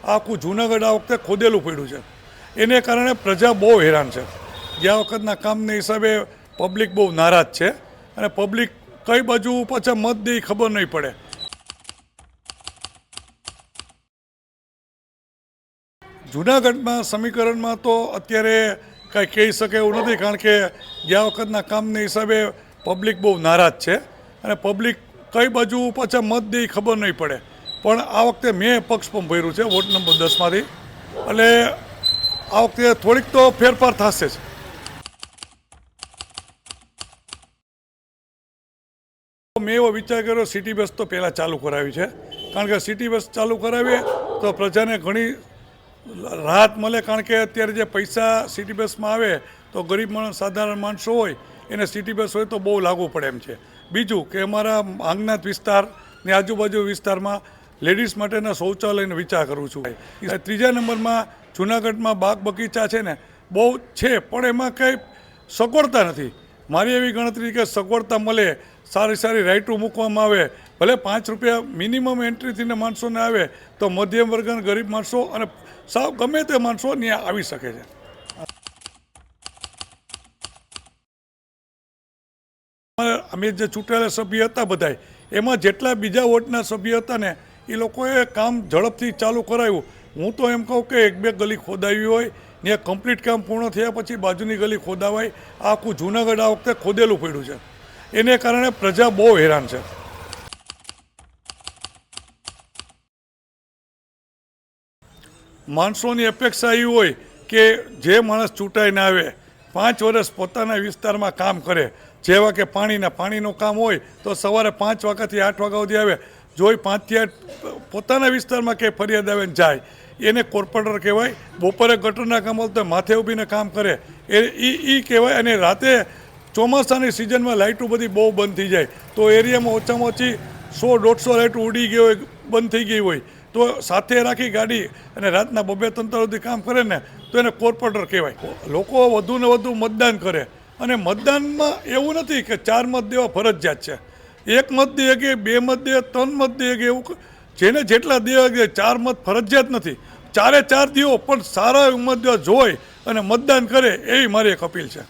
આખું જૂનાગઢ આ વખતે ખોદેલું પડ્યું છે. એને કારણે પ્રજા બહુ હેરાન છે. ગયા વખતના કામના હિસાબે પબ્લિક બહુ નારાજ છે અને પબ્લિક કઈ બાજુ પાછા મત દે ખબર નહીં પડે. જૂનાગઢમાં સમીકરણમાં તો અત્યારે કાંઈ કહી શકે એવું નથી, કારણ કે ગયા વખતના કામના હિસાબે પબ્લિક બહુ નારાજ છે અને પબ્લિક કઈ બાજુ પાછા મત દે ખબર નહીં પડે. પણ આ વખતે મેં પક્ષ પણ ભર્યું છે વોર્ડ નંબર 10માંથી, એટલે આ વખતે થોડીક તો ફેરફાર થશે જ. મેં એવો વિચાર કર્યો સિટી બસ તો પહેલાં ચાલુ કરાવી છે, કારણ કે સિટી બસ ચાલુ કરાવીએ તો પ્રજાને ઘણી રાહત મળે. કારણ કે અત્યારે જે પૈસા સિટી બસમાં આવે તો ગરીબ માણસ, સાધારણ માણસો હોય એને સિટી બસ હોય તો બહુ લાગુ પડે એમ છે. બીજું કે અમારા આંગનાથ વિસ્તારની આજુબાજુ વિસ્તારમાં લેડીઝ માટેના શૌચાલયનો વિચાર કરું છું. ત્રીજા નંબરમાં જૂનાગઢમાં બાગ બગીચા છે ને બહુ છે, પણ એમાં કંઈ સગવડતા નથી. મારી એવી ગણતરી કે સગવડતા મળે, સારી સારી રાઇટો મૂકવામાં આવે, ભલે 5 રૂપિયા મિનિમમ એન્ટ્રીથીને માણસોને આવે તો મધ્યમ વર્ગના ગરીબ માણસો અને સાવ ગમે તે માણસો ત્યાં આવી શકે છે. અમે જે ચૂંટાયેલા સભ્ય હતા બધા, એમાં જેટલા બીજા વોર્ડના સભ્ય હતા ને એ લોકોએ કામ ઝડપથી ચાલુ કરાવ્યું. હું તો એમ કહું કે 1-2 ગલી ખોદાવી હોય ને કમ્પ્લીટ કામ પૂર્ણ થયા પછી બાજુની ગલી ખોદાવાય. આખું જૂનાગઢ આ વખતે ખોદેલું પડ્યું છે. એને કારણે પ્રજા બહુ હેરાન છે. માણસોની અપેક્ષા એવી હોય કે જે માણસ ચૂંટાઈને આવે 5 વર્ષ પોતાના વિસ્તારમાં કામ કરે. જેવા કે પાણીનું કામ હોય તો સવારે 5 વાગ્યાથી 8 વાગ્યા સુધી આવે. જો 5 થી 8 પોતાના વિસ્તારમાં કંઈ ફરિયાદ આવે ને જાય, એને કોર્પોરેટર કહેવાય. બપોરે ગટરના કામ હોય તો માથે ઊભીને કામ કરે એ કહેવાય. અને રાતે ચોમાસાની સિઝનમાં લાઇટો બધી બહુ બંધ થઈ જાય તો એરિયામાં ઓછામાં ઓછી 100-150 લાઇટો ઉડી ગઈ હોય, બંધ થઈ ગઈ હોય, તો સાથે રાખી ગાડી અને રાતના 2-3 સુધી કામ કરે ને તો એને કોર્પોરેટર કહેવાય. લોકો વધુ ને વધુ મતદાન કરે અને મતદાનમાં એવું નથી કે 4 મત દેવા ફરજિયાત છે. 1 મત દે કે 2 મત દે, 3 મત દે કે એવું જેને જેટલા દેવા કે 4 મત ફરજિયાત નથી. 4 4 દેવો, પણ સારા ઉમેદવાર જોઈ અને મતદાન કરે એવી મારી એક અપીલ છે.